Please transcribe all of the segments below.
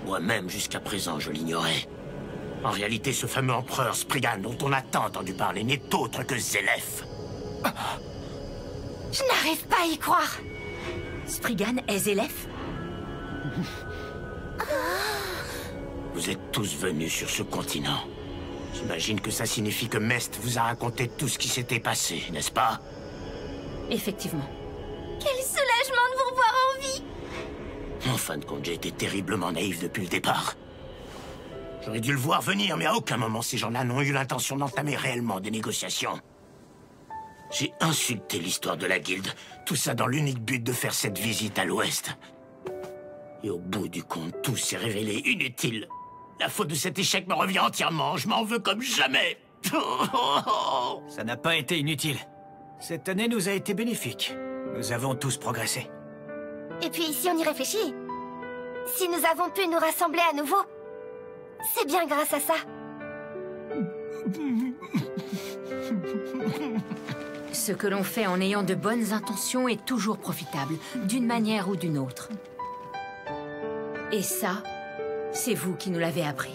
Moi-même, jusqu'à présent, je l'ignorais. En réalité, ce fameux empereur Spriggan dont on a tant entendu parler n'est autre que Zélef. Je n'arrive pas à y croire. Spriggan est Zélef? Vous êtes tous venus sur ce continent. J'imagine que ça signifie que Mest vous a raconté tout ce qui s'était passé, n'est-ce pas? Effectivement. Quel soulagement de vous revoir en vie. En fin de compte, j'ai été terriblement naïf depuis le départ. J'aurais dû le voir venir, mais à aucun moment ces gens-là n'ont eu l'intention d'entamer réellement des négociations. J'ai insulté l'histoire de la guilde, tout ça dans l'unique but de faire cette visite à l'ouest. Et au bout du compte, tout s'est révélé inutile. La faute de cet échec me revient entièrement, je m'en veux comme jamais. Ça n'a pas été inutile. Cette année nous a été bénéfique. Nous avons tous progressé. Et puis, si on y réfléchit, si nous avons pu nous rassembler à nouveau, c'est bien grâce à ça. Ce que l'on fait en ayant de bonnes intentions est toujours profitable, d'une manière ou d'une autre. Et ça, c'est vous qui nous l'avez appris.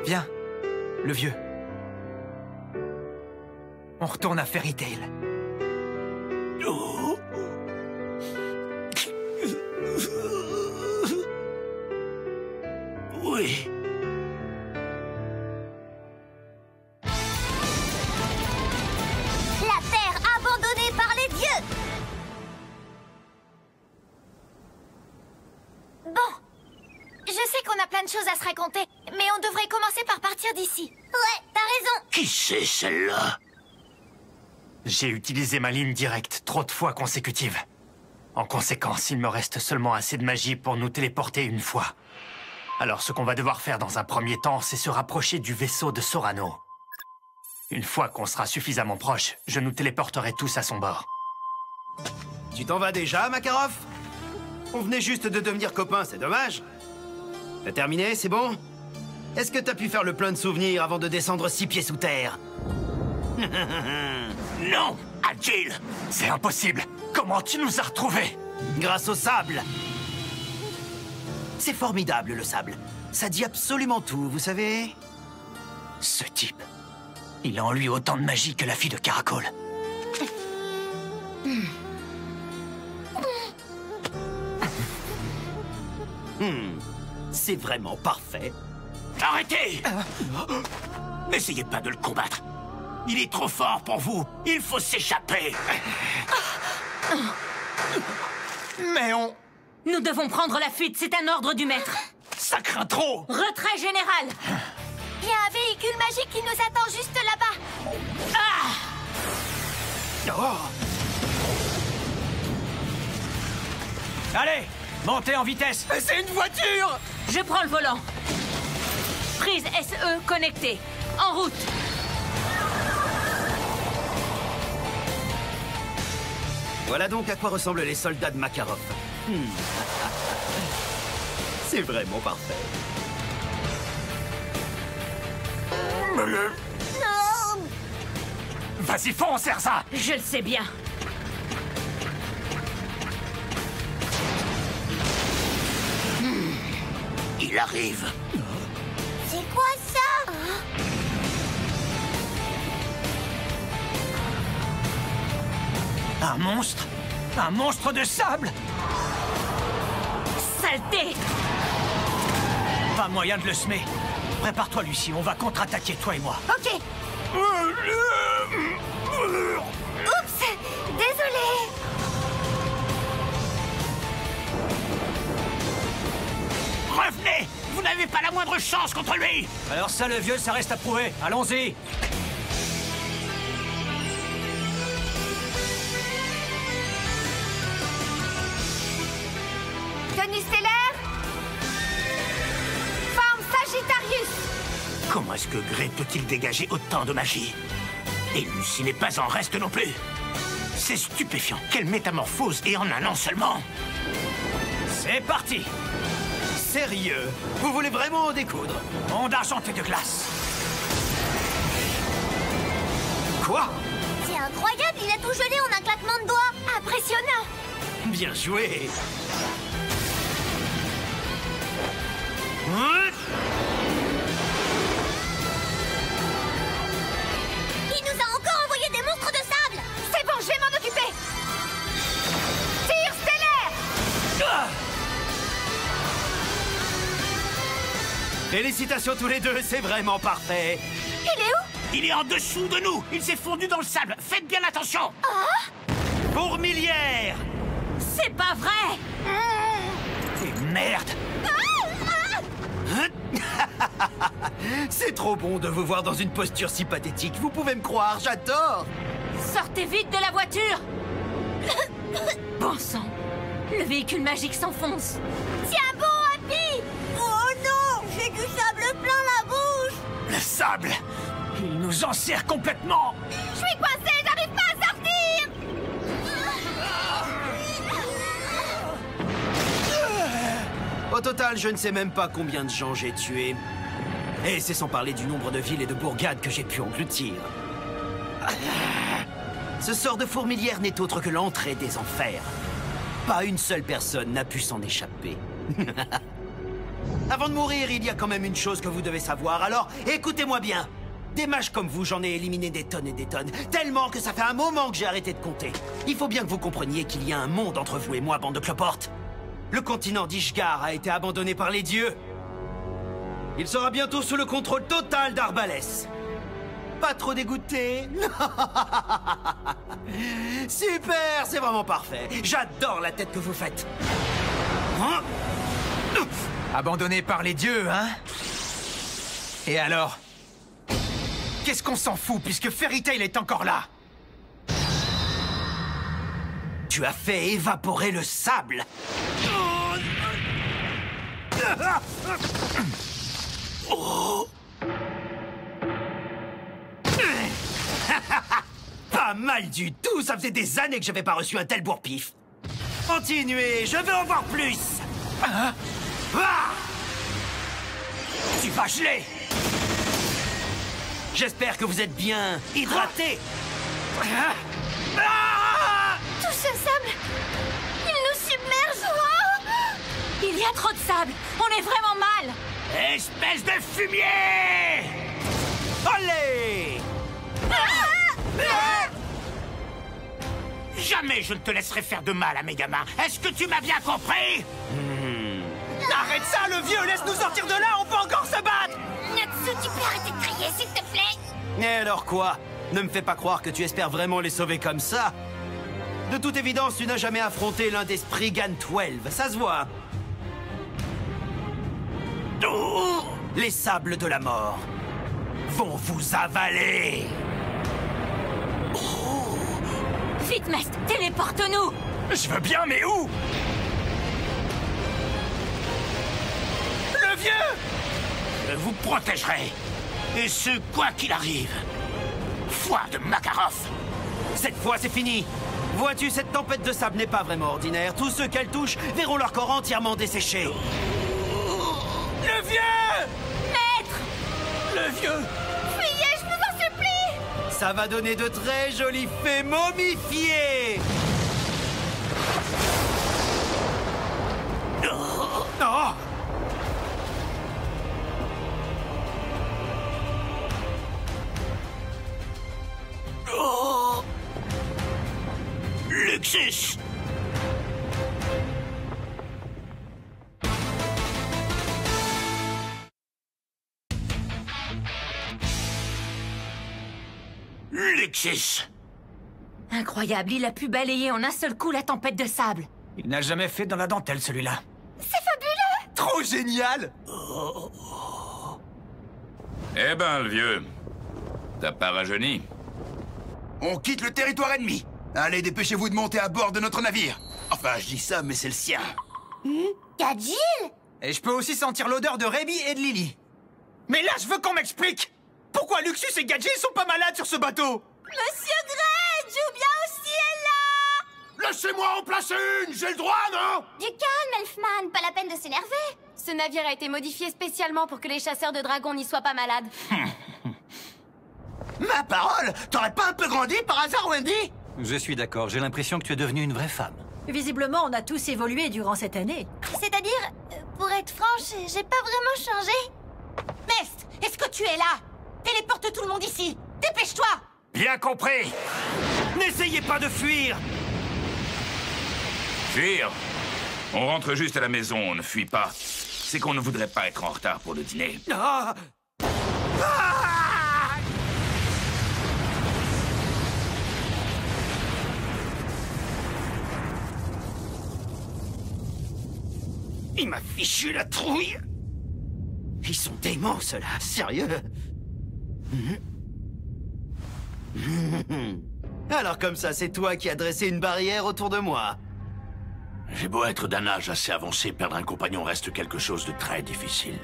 Viens, le vieux. On retourne à Fairy Tail. Oui. La terre abandonnée par les dieux. Bon, je sais qu'on a plein de choses à se raconter, mais on devrait commencer par partir d'ici. Ouais, t'as raison. Qui c'est celle-là? J'ai utilisé ma ligne directe trop de fois consécutives. En conséquence, il me reste seulement assez de magie pour nous téléporter une fois. Alors ce qu'on va devoir faire dans un premier temps, c'est se rapprocher du vaisseau de Sorano. Une fois qu'on sera suffisamment proche, je nous téléporterai tous à son bord. Tu t'en vas déjà, Makarov? On venait juste de devenir copains, c'est dommage. T'as terminé, c'est bon? Est-ce que t'as pu faire le plein de souvenirs avant de descendre 6 pieds sous terre? Non, Agile! C'est impossible! Comment tu nous as retrouvés? Grâce au sable. C'est formidable, le sable. Ça dit absolument tout, vous savez. Ce type, il a en lui autant de magie que la fille de Caracol. C'est vraiment parfait. Arrêtez! N'essayez pas de le combattre. Il est trop fort pour vous. Il faut s'échapper. Mais on... Nous devons prendre la fuite, c'est un ordre du maître. Ça craint trop! Retrait général! Il y a un véhicule magique qui nous attend juste là-bas. Allez, montez en vitesse. C'est une voiture! Je prends le volant. Prise SE connectée. En route. Voilà donc à quoi ressemblent les soldats de Makarov. C'est vraiment parfait. Vas-y, fonce, Erza! Je le sais bien. Il arrive. C'est quoi ça? Un monstre? Un monstre de sable? Saleté! Pas moyen de le semer. Prépare-toi, Lucie, on va contre-attaquer, toi et moi. Ok. Oups, désolé. Revenez! Vous n'avez pas la moindre chance contre lui! Alors ça, le vieux, ça reste à prouver. Allons-y. Tenue stellaire. Forme Sagittarius. Comment est-ce que Grey peut-il dégager autant de magie? Et Lucie n'est pas en reste non plus. C'est stupéfiant. Quelle métamorphose, et en un an seulement! C'est parti. Sérieux? Vous voulez vraiment en découdre? Onde argentée de glace. Quoi? incroyable, il a tout gelé en un claquement de doigts. Impressionnant. Bien joué. Il nous a encore envoyé des monstres de sable. C'est bon, je vais m'en occuper. Tir stellaire. Félicitations tous les deux, c'est vraiment parfait. Il est où? Il est en dessous de nous. Il s'est fondu dans le sable. Faites bien attention. Fourmilière. C'est pas vrai! Et merde. C'est trop bon de vous voir dans une posture si pathétique. Vous pouvez me croire, j'adore. Sortez vite de la voiture! Bon sang! Le véhicule magique s'enfonce! Tiens bon, Happy. Oh non, j'ai du sable plein la bouche. Le sable! Il nous enserre complètement! Je suis coincée, j'arrive pas à sortir. Au total, je ne sais même pas combien de gens j'ai tués. Et c'est sans parler du nombre de villes et de bourgades que j'ai pu engloutir. Ce sort de fourmilière n'est autre que l'entrée des enfers. Pas une seule personne n'a pu s'en échapper. Avant de mourir, il y a quand même une chose que vous devez savoir, alors écoutez-moi bien. Des mages comme vous, j'en ai éliminé des tonnes et des tonnes, tellement que ça fait un moment que j'ai arrêté de compter. Il faut bien que vous compreniez qu'il y a un monde entre vous et moi, bande de cloportes. Le continent d'Ishgar a été abandonné par les dieux. Il sera bientôt sous le contrôle total d'Arbalès. Pas trop dégoûté? Super, c'est vraiment parfait. J'adore la tête que vous faites. Hein? Abandonné par les dieux, hein? Et alors? Qu'est-ce qu'on s'en fout puisque Fairy Tail est encore là? Tu as fait évaporer le sable. Oh. Pas mal du tout, ça faisait des années que j'avais pas reçu un tel bourre-pif. Continuez, je veux en voir plus. Hein? Ah. Tu vas geler! J'espère que vous êtes bien hydraté. Tout ce sable, il nous submerge. Oh. Il y a trop de sable! On est vraiment mal! Espèce de fumier! Allez! Jamais je ne te laisserai faire de mal à mes gamins. Est-ce que tu m'as bien compris? Arrête ça, le vieux! Laisse-nous sortir de là! On peut encore se battre! Natsu, tu peux arrêter de crier, s'il te plaît? Et alors quoi? Ne me fais pas croire que tu espères vraiment les sauver comme ça. De toute évidence, tu n'as jamais affronté l'un des Spriggan 12, ça se voit. Les sables de la mort vont vous avaler. Vite, Mest, téléporte-nous! Je veux bien, mais où? Le vieux! Je vous protégerai. Et ce, quoi qu'il arrive. Foi de Makarov. Cette fois, c'est fini. Vois-tu, cette tempête de sable n'est pas vraiment ordinaire. Tous ceux qu'elle touche verront leur corps entièrement desséché. Le vieux! Maître! Le vieux! Fuyez, je vous en supplie. Ça va donner de très jolies fées momifiées. Oh! Oh! Luxus! Luxus! Incroyable, il a pu balayer en un seul coup la tempête de sable. Il n'a jamais fait dans la dentelle, celui-là. C'est fabuleux. Trop génial! Eh ben, le vieux, t'as pas rajeuni. On quitte le territoire ennemi. Allez, dépêchez-vous de monter à bord de notre navire. Enfin, je dis ça, mais c'est le sien. Gadjil. Et je peux aussi sentir l'odeur de Rémi et de Lily. Mais là, je veux qu'on m'explique! Pourquoi Luxus et Gadget sont pas malades sur ce bateau? Monsieur Grey, Jubia aussi est là. Laissez-moi en placer une, j'ai le droit, non? Du calme, Elfman, pas la peine de s'énerver. Ce navire a été modifié spécialement pour que les chasseurs de dragons n'y soient pas malades. Ma parole, t'aurais pas un peu grandi par hasard, Wendy? Je suis d'accord, j'ai l'impression que tu es devenue une vraie femme. Visiblement, on a tous évolué durant cette année. C'est-à-dire, pour être franche, j'ai pas vraiment changé. Mest, est-ce que tu es là? Téléporte tout le monde ici. Dépêche-toi. Bien compris. N'essayez pas de fuir! Fuir? On rentre juste à la maison, on ne fuit pas. C'est qu'on ne voudrait pas être en retard pour le dîner. Ah! Il m'a fichu la trouille! Ils sont déments, ceux-là, sérieux? Alors comme ça, c'est toi qui as dressé une barrière autour de moi. J'ai beau être d'un âge assez avancé, perdre un compagnon reste quelque chose de très difficile.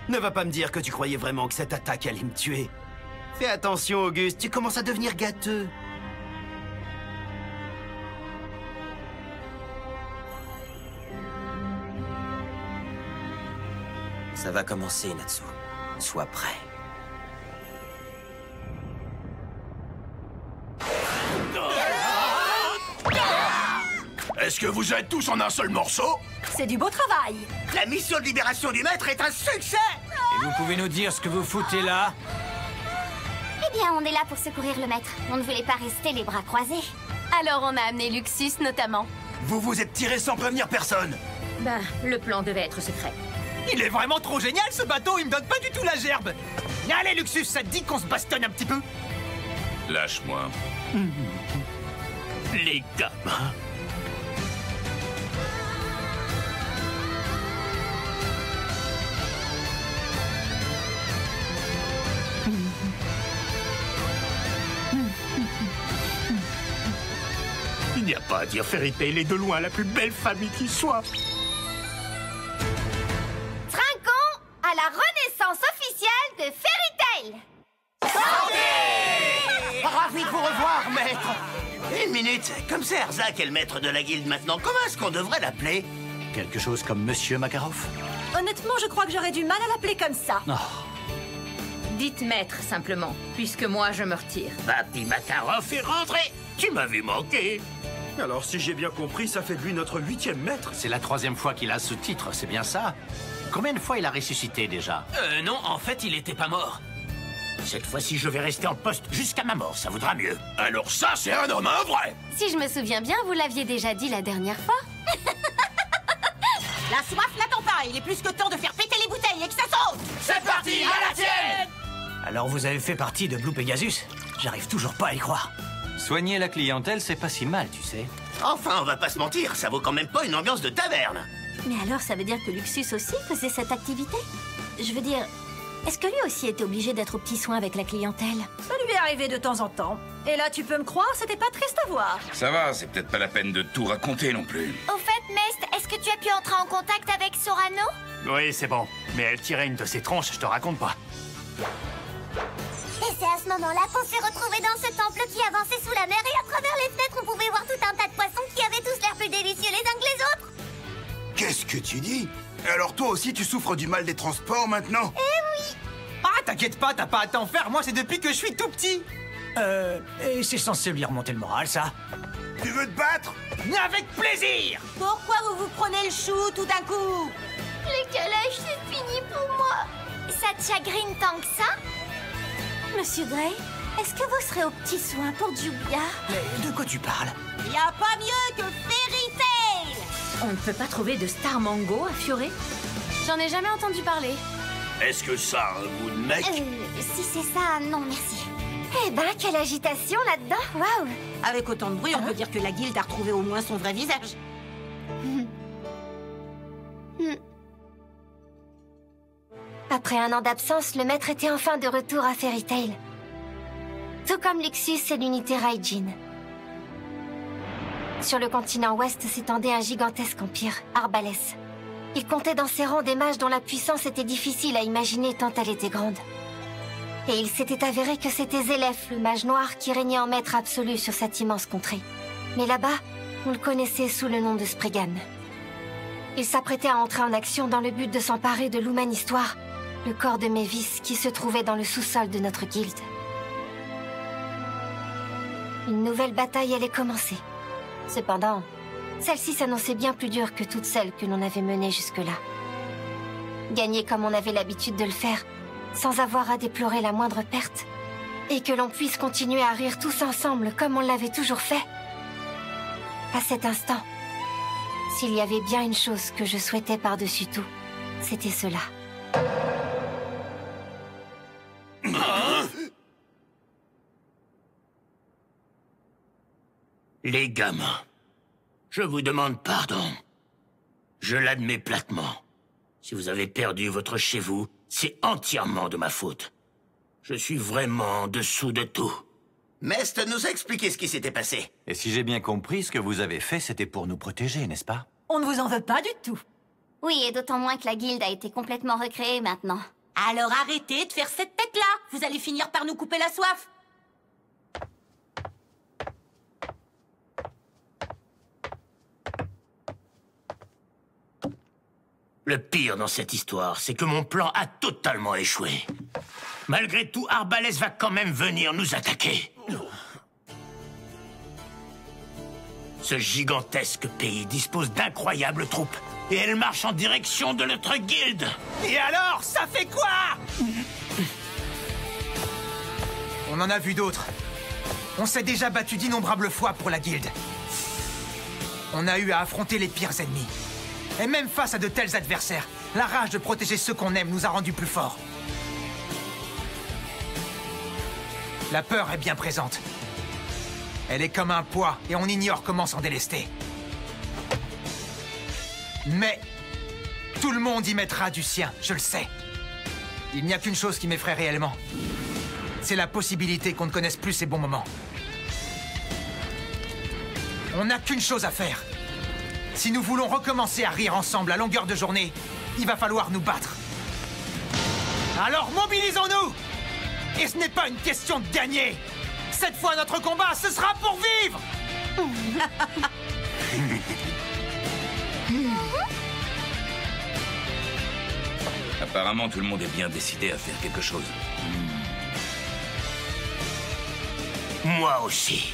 Ne va pas me dire que tu croyais vraiment que cette attaque allait me tuer. Fais attention, Auguste, tu commences à devenir gâteux. Ça va commencer, Natsu. Sois prêt. Est-ce que vous êtes tous en un seul morceau? C'est du beau travail. La mission de libération du maître est un succès! Et vous pouvez nous dire ce que vous foutez là? Eh bien, on est là pour secourir le maître. On ne voulait pas rester les bras croisés. Alors on a amené Luxus, notamment. Vous vous êtes tiré sans prévenir personne. Ben, le plan devait être secret. Il est vraiment trop génial, ce bateau. Il me donne pas du tout la gerbe. Allez, Luxus, ça te dit qu'on se bastonne un petit peu? Lâche-moi. Les gamins... Il n'y a pas à dire, Fairy Tail est de loin la plus belle famille qui soit. Trinquons à la renaissance officielle de Fairy Tail. Ravi de vous revoir, maître. Une minute, comme c'est Erzak est le maître de la guilde maintenant, comment est-ce qu'on devrait l'appeler? Quelque chose comme Monsieur Makarov? Honnêtement, je crois que j'aurais du mal à l'appeler comme ça. Oh. Dites maître, simplement, puisque moi, je me retire. Papy Makarov est rentré. Tu m'as vu manquer. Alors si j'ai bien compris, ça fait de lui notre 8e maître. C'est la 3e fois qu'il a ce titre, c'est bien ça? Combien de fois il a ressuscité déjà? Non, en fait, il était pas mort. Cette fois-ci, je vais rester en poste jusqu'à ma mort, ça vaudra mieux. Alors ça, c'est un homme, un vrai. Si je me souviens bien, vous l'aviez déjà dit la dernière fois. La soif n'attend pas. Il est plus que temps de faire péter les bouteilles et que ça saute. C'est parti, à la tienne. Alors vous avez fait partie de Blue Pegasus? J'arrive toujours pas à y croire. Soigner la clientèle, c'est pas si mal, tu sais. Enfin, on va pas se mentir, ça vaut quand même pas une ambiance de taverne. Mais alors, ça veut dire que Luxus aussi faisait cette activité? Je veux dire, est-ce que lui aussi était obligé d'être aux petits soins avec la clientèle? Ça lui est arrivé de temps en temps. Et là, tu peux me croire, c'était pas triste à voir. Ça va, c'est peut-être pas la peine de tout raconter non plus. Au fait, Mest, est-ce que tu as pu entrer en contact avec Sorano? Oui, c'est bon. Mais elle tirait une de ses tronches, je te raconte pas. Et c'est à ce moment-là qu'on s'est retrouvés dans ce temple qui avançait sous la mer et à travers les fenêtres, on pouvait voir tout un tas de poissons qui avaient tous l'air plus délicieux les uns que les autres. Qu'est-ce que tu dis? Et alors toi aussi, tu souffres du mal des transports maintenant? Eh oui. Ah, t'inquiète pas, t'as pas à t'en faire. Moi, c'est depuis que je suis tout petit. Et c'est censé lui remonter le moral, ça. Tu veux te battre? Avec plaisir. Pourquoi vous vous prenez le chou tout d'un coup? Les calèches, c'est fini pour moi. Ça te chagrine tant que ça? Monsieur Gray, est-ce que vous serez aux petits soins pour Julia? Mais de quoi tu parles? Y a pas mieux que Fairy Tail. On ne peut pas trouver de Star Mango à Fioré? J'en ai jamais entendu parler. Est-ce que ça a un goût de mec? Si c'est ça, non merci. Eh ben, quelle agitation là-dedans, waouh! Avec autant de bruit, on peut dire que la guilde a retrouvé au moins son vrai visage. Après un an d'absence, le maître était enfin de retour à Fairy Tail. Tout comme Luxus et l'unité Raijin. Sur le continent ouest s'étendait un gigantesque empire, Arbalès. Il comptait dans ses rangs des mages dont la puissance était difficile à imaginer tant elle était grande. Et il s'était avéré que c'était Zélef, le mage noir, qui régnait en maître absolu sur cette immense contrée. Mais là-bas, on le connaissait sous le nom de Spriggan. Il s'apprêtait à entrer en action dans le but de s'emparer de l'Human Histoire, le corps de Mévis qui se trouvait dans le sous-sol de notre guilde. Une nouvelle bataille allait commencer. Cependant, celle-ci s'annonçait bien plus dure que toutes celles que l'on avait menées jusque-là. Gagner comme on avait l'habitude de le faire, sans avoir à déplorer la moindre perte, et que l'on puisse continuer à rire tous ensemble comme on l'avait toujours fait. À cet instant, s'il y avait bien une chose que je souhaitais par-dessus tout, c'était cela. Les gamins, je vous demande pardon. Je l'admets platement. Si vous avez perdu votre chez vous, c'est entièrement de ma faute. Je suis vraiment en dessous de tout. Mest nous a expliqué ce qui s'était passé. Et si j'ai bien compris, ce que vous avez fait, c'était pour nous protéger, n'est-ce pas? On ne vous en veut pas du tout. Oui, et d'autant moins que la guilde a été complètement recréée maintenant. Alors arrêtez de faire cette tête-là. Vous allez finir par nous couper la soif. Le pire dans cette histoire, c'est que mon plan a totalement échoué. Malgré tout, Arbalès va quand même venir nous attaquer. Ce gigantesque pays dispose d'incroyables troupes. Et elles marchent en direction de notre guilde. Et alors, ça fait quoi? On en a vu d'autres. On s'est déjà battu d'innombrables fois pour la guilde. On a eu à affronter les pires ennemis. Et même face à de tels adversaires, la rage de protéger ceux qu'on aime nous a rendus plus forts. La peur est bien présente. Elle est comme un poids et on ignore comment s'en délester. Mais tout le monde y mettra du sien, je le sais. Il n'y a qu'une chose qui m'effraie réellement. C'est la possibilité qu'on ne connaisse plus ces bons moments. On n'a qu'une chose à faire. Si nous voulons recommencer à rire ensemble à longueur de journée, il va falloir nous battre. Alors mobilisons-nous! Et ce n'est pas une question de gagner. Cette fois, notre combat, ce sera pour vivre! Apparemment, tout le monde est bien décidé à faire quelque chose. Moi aussi.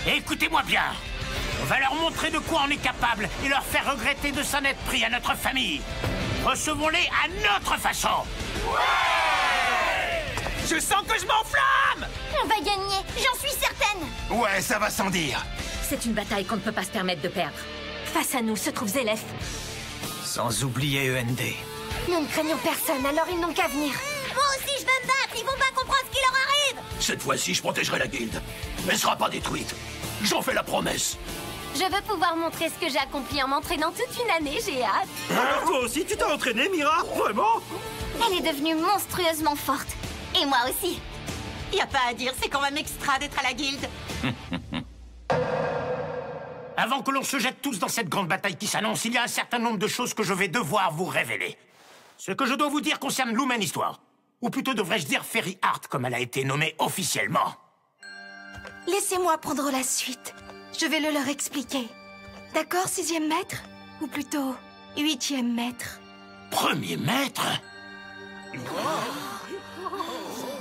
Et écoutez-moi bien. On va leur montrer de quoi on est capable et leur faire regretter de s'en être pris à notre famille. Recevons-les à notre façon. Ouais! Je sens que je m'enflamme! On va gagner, j'en suis certaine. Ouais, ça va sans dire. C'est une bataille qu'on ne peut pas se permettre de perdre. Face à nous se trouve Zélef. Sans oublier END. Nous ne craignons personne, alors ils n'ont qu'à venir. Moi aussi je veux me battre, ils vont pas comprendre ce qui leur arrive. Cette fois-ci, je protégerai la guilde. Elle sera pas détruite. J'en fais la promesse. Je veux pouvoir montrer ce que j'ai accompli en m'entraînant toute une année, j'ai hâte. Alors toi aussi, tu t'es entraîné, Mira? Vraiment? Elle est devenue monstrueusement forte. Et moi aussi. Y a pas à dire, c'est quand même extra d'être à la guilde. Avant que l'on se jette tous dans cette grande bataille qui s'annonce, il y a un certain nombre de choses que je vais devoir vous révéler. Ce que je dois vous dire concerne Lumen Histoire. Ou plutôt devrais-je dire Fairy Heart, comme elle a été nommée officiellement. Laissez-moi prendre la suite. Je vais le leur expliquer. D'accord, 6e maître? Ou plutôt, 8e maître? 1er maître?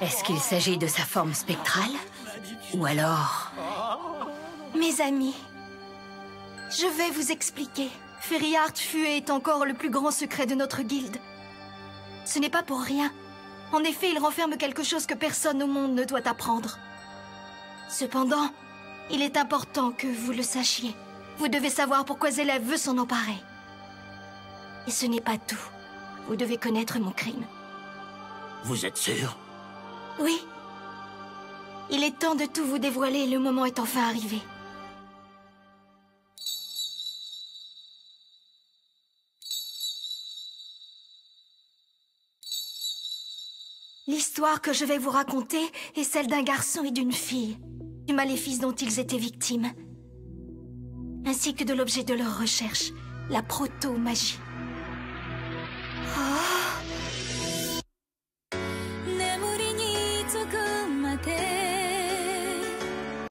Est-ce qu'il s'agit de sa forme spectrale? Ou alors... Mes amis, je vais vous expliquer. Fairy Heart fut et est encore le plus grand secret de notre guilde. Ce n'est pas pour rien. En effet, il renferme quelque chose que personne au monde ne doit apprendre. Cependant, il est important que vous le sachiez. Vous devez savoir pourquoi Zélef veut s'en emparer. Et ce n'est pas tout. Vous devez connaître mon crime. Vous êtes sûr? Oui. Il est temps de tout vous dévoiler et le moment est enfin arrivé. L'histoire que je vais vous raconter est celle d'un garçon et d'une fille, du maléfice dont ils étaient victimes, ainsi que de l'objet de leur recherche, la proto-magie.